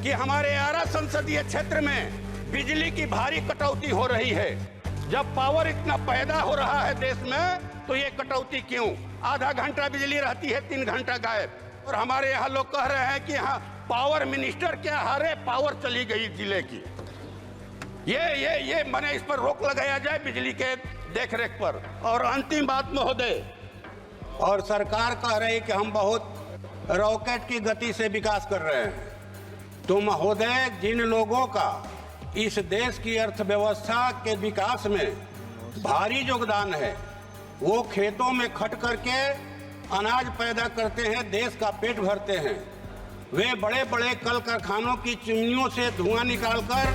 कि हमारे आरा संसदीय क्षेत्र में बिजली की भारी कटौती हो रही है। जब पावर इतना पैदा हो रहा है देश में, तो ये कटौती क्यों? आधा घंटा बिजली रहती है, 3 घंटा गायब। और हमारे यहाँ लोग कह रहे हैं कि यहाँ पावर मिनिस्टर क्या हारे, पावर चली गई जिले की। ये मैंने इस पर रोक लगाया जाए बिजली के देखरेख पर। और अंतिम बात महोदय, और सरकार कह रही कि हम बहुत रॉकेट की गति से विकास कर रहे हैं। तो महोदय, जिन लोगों का इस देश की अर्थव्यवस्था के विकास में भारी योगदान है, वो खेतों में खट करके अनाज पैदा करते हैं, देश का पेट भरते हैं। वे बड़े बड़े कल कारखानों की चिमनियों से धुआं निकालकर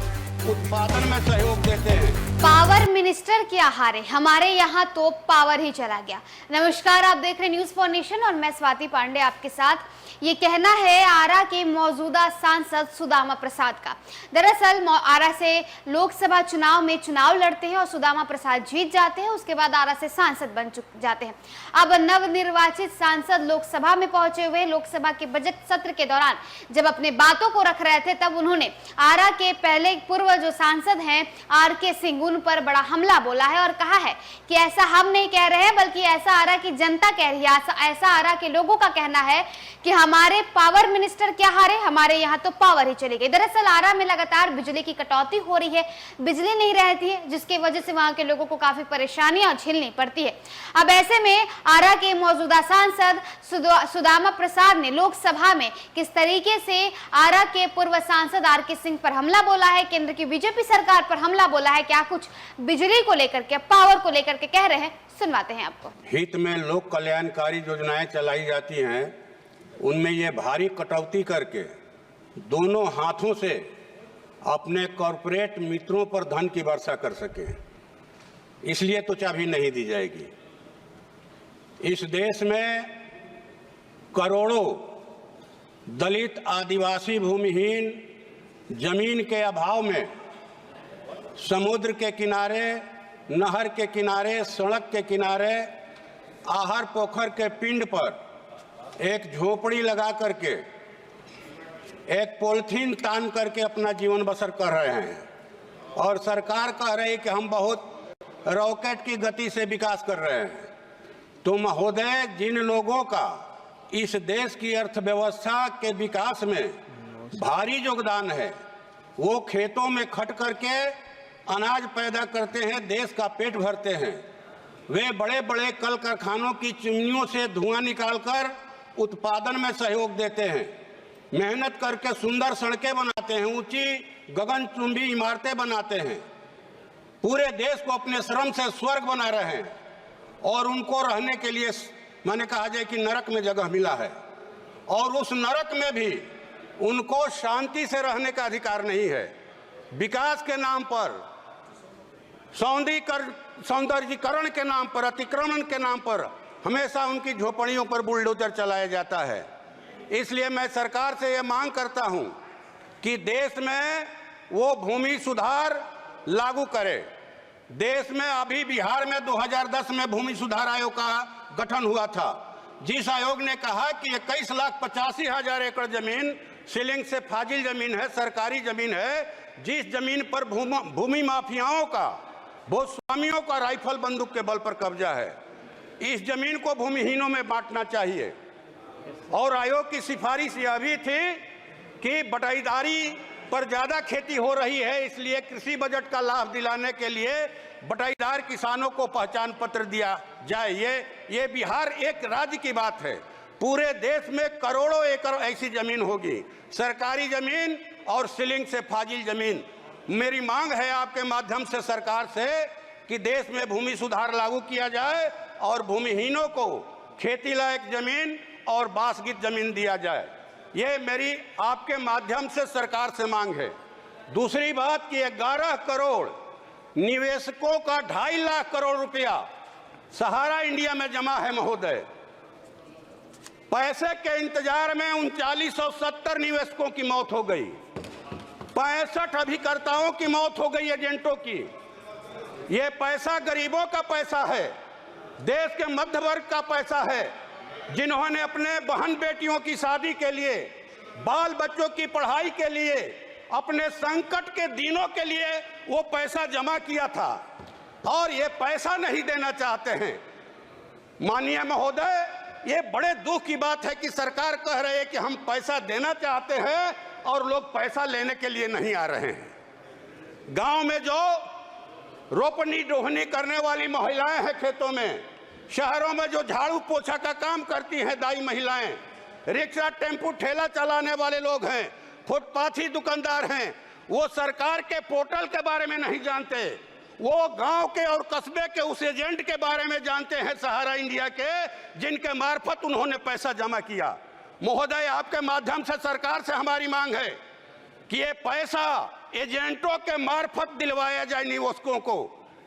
उत्पादन में सहयोग देते हैं। पावर मिनिस्टर क्या हारे, हमारे यहाँ तो पावर ही चला गया। नमस्कार, आप देख रहे हैं न्यूज फॉर नेशन और मैं स्वाति पांडे आपके साथ। ये कहना है आरा के मौजूदा सांसद सुदामा प्रसाद का। दरअसल आरा से लोकसभा चुनाव में चुनाव लड़ते हैं और सुदामा प्रसाद जीत जाते हैं। उसके बाद आरा से सांसद बन जाते हैं। अब नवनिर्वाचित सांसद लोकसभा में पहुंचे हुए लोकसभा के बजट सत्र के दौरान जब अपने बातों को रख रहे थे, तब उन्होंने आरा के पहले पूर्व जो सांसद हैं आर.के. सिंह, उन पर बड़ा हमला बोला है और कहा है कि ऐसा हम नहीं कह रहे हैं, बल्कि ऐसा आरा की जनता कह रही है। ऐसा आरा के लोगों का कहना है कि हमारे पावर मिनिस्टर क्या हारे, हमारे यहाँ तो पावर ही चली गई। दरअसल आरा में लगातार बिजली की कटौती हो रही है, बिजली नहीं रहती है, जिसकी वजह से वहां के लोगों को काफी परेशानियां झेलनी पड़ती है। अब ऐसे में आरा के मौजूदा सांसद सुदामा प्रसाद ने लोकसभा में किस तरीके से आरा के पूर्व सांसद आर.के. सिंह पर हमला बोला है, केंद्र की बीजेपी सरकार पर हमला बोला है, क्या कुछ बिजली को लेकर के, पावर को लेकर के कह रहे हैं, सुनवाते हैं आपको। हित में लोक कल्याणकारी योजनाएं चलाई जाती हैं, उनमें ये भारी कटौती करके दोनों हाथों से अपने कॉरपोरेट मित्रों पर धन की वर्षा कर सके, इसलिए तो चाबी नहीं दी जाएगी। इस देश में करोड़ों दलित, आदिवासी, भूमिहीन जमीन के अभाव में समुद्र के किनारे, नहर के किनारे, सड़क के किनारे, आहर पोखर के पिंड पर एक झोपड़ी लगा करके, एक पॉलिथीन तान करके अपना जीवन बसर कर रहे हैं। और सरकार कह रही है कि हम बहुत रॉकेट की गति से विकास कर रहे हैं। तो महोदय, जिन लोगों का इस देश की अर्थव्यवस्था के विकास में भारी योगदान है, वो खेतों में खट करके अनाज पैदा करते हैं, देश का पेट भरते हैं। वे बड़े बड़े कल कारखानों की चिमनियों से धुआं निकालकर उत्पादन में सहयोग देते हैं, मेहनत करके सुंदर सड़कें बनाते हैं, ऊंची गगनचुंबी इमारतें बनाते हैं, पूरे देश को अपने श्रम से स्वर्ग बना रहे हैं। और उनको रहने के लिए मैंने कहा जाए कि नरक में जगह मिला है, और उस नरक में भी उनको शांति से रहने का अधिकार नहीं है। विकास के नाम पर, सौंदर्यीकरण के नाम पर, अतिक्रमण के नाम पर हमेशा उनकी झोपड़ियों पर बुलडोजर चलाया जाता है। इसलिए मैं सरकार से यह मांग करता हूं कि देश में वो भूमि सुधार लागू करे। देश में अभी बिहार में 2010 में भूमि सुधार आयोग का गठन हुआ था, जिस आयोग ने कहा कि 21,85,000 एकड़ जमीन सीलिंग से फाजिल जमीन है, सरकारी जमीन है, जिस जमीन पर भूमि माफियाओं का, भूस्वामियों का राइफल बंदूक के बल पर कब्जा है, इस जमीन को भूमिहीनों में बांटना चाहिए। और आयोग की सिफारिश यह भी थी कि बटाईदारी पर ज्यादा खेती हो रही है, इसलिए कृषि बजट का लाभ दिलाने के लिए बटाईदार किसानों को पहचान पत्र दिया जाए। ये बिहार एक राज्य की बात है, पूरे देश में करोड़ों एकड़ ऐसी जमीन होगी, सरकारी जमीन और सीलिंग से फाजिल जमीन। मेरी मांग है आपके माध्यम से सरकार से कि देश में भूमि सुधार लागू किया जाए और भूमिहीनों को खेती लायक जमीन और बासगीत जमीन दिया जाए। ये मेरी आपके माध्यम से सरकार से मांग है। दूसरी बात कि 11 करोड़ निवेशकों का 2.5 लाख करोड़ रुपया सहारा इंडिया में जमा है महोदय। पैसे के इंतजार में 3970 निवेशकों की मौत हो गई, 65 अभिकर्ताओं की मौत हो गई, एजेंटों की। ये पैसा गरीबों का पैसा है, देश के मध्य वर्ग का पैसा है, जिन्होंने अपने बहन बेटियों की शादी के लिए बाल बच्चों की पढ़ाई के लिए, अपने संकट के दिनों के लिए वो पैसा जमा किया था और ये पैसा नहीं देना चाहते हैं। माननीय महोदय, ये बड़े दुख की बात है कि सरकार कह रही है कि हम पैसा देना चाहते हैं और लोग पैसा लेने के लिए नहीं आ रहे हैं। गांव में जो रोपनी डोहनी करने वाली महिलाएं हैं खेतों में, शहरों में जो झाड़ू पोछा का काम करती हैं दाई महिलाएं, रिक्शा टेम्पू ठेला चलाने वाले लोग हैं, फुटपाथी दुकानदार हैं, वो सरकार के पोर्टल के बारे में नहीं जानते। वो गांव के और कस्बे के उस एजेंट के बारे में जानते हैं, सहारा इंडिया के, जिनके मार्फत उन्होंने पैसा जमा किया। महोदय, आपके माध्यम से सरकार से हमारी मांग है कि ये पैसा एजेंटों के मार्फत दिलवाया जाए निवेशकों को।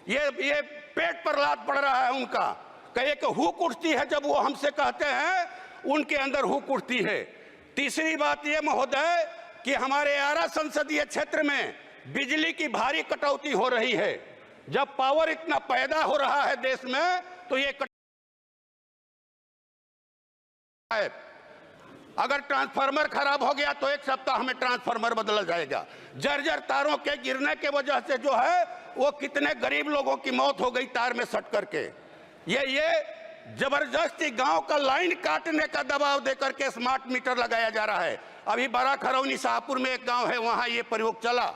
ये पेट पर लात पड़ रहा है उनका, कहे कि हुक उठती है जब वो हमसे कहते हैं, उनके अंदर हुक उठती है। तीसरी बात ये महोदय कि हमारे आरा संसदीय क्षेत्र में बिजली की भारी कटौती हो रही है। जब पावर इतना पैदा हो रहा है देश में, तो ये अगर ट्रांसफार्मर खराब हो गया तो एक सप्ताह में ट्रांसफार्मर बदला जाएगा। जर्जर तारों के गिरने के वजह से जो है वो कितने गरीब लोगों की मौत हो गई तार में सट करके। ये जबरदस्ती गांव का लाइन काटने का दबाव देकर के स्मार्ट मीटर लगाया जा रहा है। अभी बड़ा खरौनी शाहपुर में एक गांव है, वहां ये प्रयोग चला।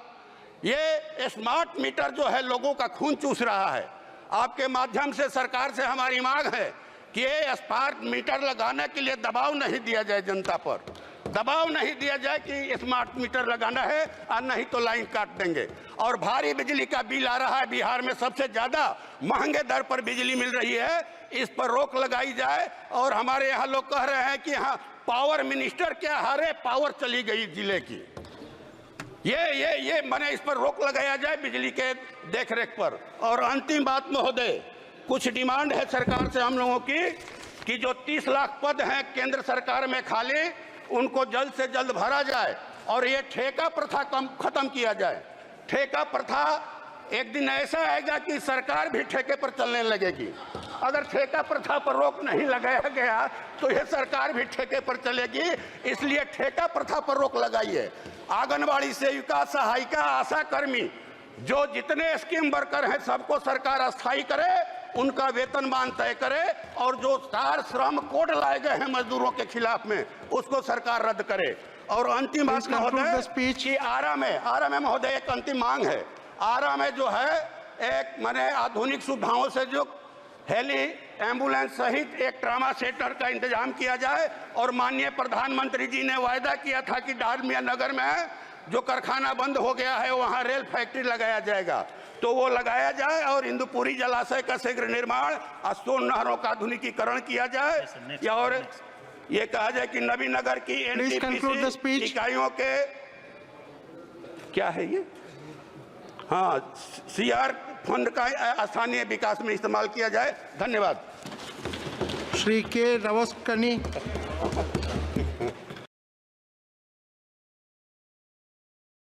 ये स्मार्ट मीटर जो है लोगों का खून चूस रहा है। आपके माध्यम से सरकार से हमारी मांग है कि ये स्मार्ट मीटर लगाने के लिए दबाव नहीं दिया जाए, जनता पर दबाव नहीं दिया जाए कि स्मार्ट मीटर लगाना है और नहीं तो लाइन काट देंगे। और भारी बिजली का बिल आ रहा है, बिहार में सबसे ज्यादा महंगे दर पर बिजली मिल रही है, इस पर रोक लगाई जाए। और हमारे यहाँ लोग कह रहे हैं कि हाँ पावर मिनिस्टर क्या हारे, पावर चली गई जिले की। ये माने इस पर रोक लगाया जाए बिजली के देखरेख पर। और अंतिम बात महोदय, कुछ डिमांड है सरकार से हम लोगों की कि जो 30 लाख पद हैं केंद्र सरकार में खाली, उनको जल्द से जल्द भरा जाए और ये ठेका प्रथा खत्म किया जाए। ठेका प्रथा एक दिन ऐसा आएगा कि सरकार भी ठेके पर चलने लगेगी। अगर ठेका प्रथा पर रोक नहीं लगाया गया तो ये सरकार भी ठेके पर चलेगी। इसलिए ठेका प्रथा पर रोक लगाइए। आंगनबाड़ी सेविका, सहायिका, आशा कर्मी, जो जितने स्कीम वर्कर हैं सबको सरकार स्थायी करे, उनका वेतनमान तय करे और जो 4 श्रम कोड लाए गए हैं मजदूरों के खिलाफ में, उसको सरकार रद्द करे। और अंतिम बात महोदय कि आरा में महोदय एक अंतिम मांग है। आरा में जो है एक माने आधुनिक सुविधाओं से जो हेली एम्बुलेंस सहित एक ट्रामा सेंटर का इंतजाम किया जाए। और माननीय प्रधानमंत्री जी ने वायदा किया था कि डालमिया नगर में जो कारखाना बंद हो गया है वहां रेल फैक्ट्री लगाया जाएगा, तो वो लगाया जाए और इंदुपुरी जलाशय का शीघ्र निर्माण, सोन नहरों का आधुनिकीकरण किया जाए। या और ये कहा जाए कि नबीनगर की एनटीपीसी इकाइयों के क्या है ये, हाँ, सीआर फंड का स्थानीय विकास में इस्तेमाल किया जाए। धन्यवाद। श्री के रवस्कनी।